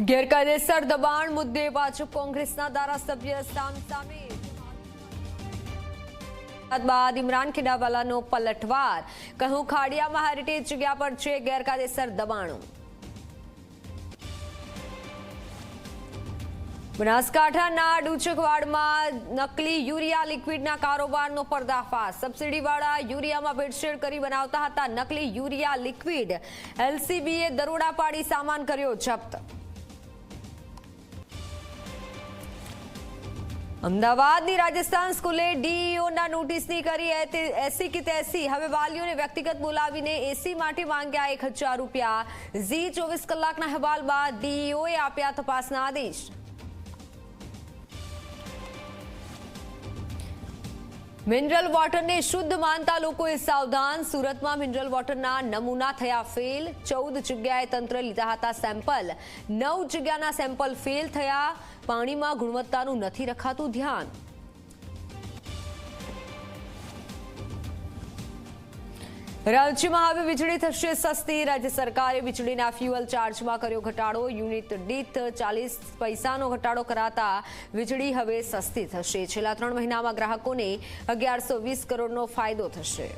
ગેરકાયદેસર દબાણ મુદ્દે ભાજપ કોંગ્રેસના ધારાસભ્ય સામે બાદ ઇમરાન ખેડાવાલાનો પલટવાર, કહ્યું ખાડિયામાં હેરિટેજ જગ્યા પર છે ગેરકાયદેસર દબાણો। બનાસકાંઠાના ડુચકવાડમાં નકલી યુરિયા લિક્વિડના કારોબારનો પર્દાફાશ। સબસિડીવાળા યુરિયામાં ભેળસેળ કરી બનાવતા હતા નકલી યુરિયા લિક્વિડ। એલસીબીએ દરોડા પાડી સામાન કર્યો જપ્ત। અમદાવાદની રાજસ્થાન સ્કૂલે ડીઈઓના નોટિસની કરી એસી કી તેસી। હવે વાલીઓને વ્યક્તિગત બોલાવીને એસી માટે માંગ્યા 1000 રૂપિયા। ઝી 24 કલાકના અહેવાલ બાદ ડીઈઓએ આપ્યા તપાસના આદેશ। મિનરલ વોટરને શુદ્ધ માનતા લોકોએ સાવધાન। સુરતમાં મિનરલ વોટરના નમૂના થયા ફેલ। 14 જગ્યાએ તંત્ર લીધા હતા સેમ્પલ, 9 જગ્યાના સેમ્પલ ફેલ થયા। પાણીમાં ગુણવત્તાનું નથી રખાતું ધ્યાન। રાજ્યમાં હવે વીજળી થશે સસ્તી। રાજ્ય સરકારે વીજળીના ફ્યુઅલ ચાર્જમાં કર્યો ઘટાડો। યુનિટ દીઠ 40 પૈસાનો ઘટાડો કરાતા વીજળી હવે સસ્તી થશે। છેલ્લા 3 મહિનામાં ગ્રાહકોને 1120 કરોડનો ફાયદો થશે।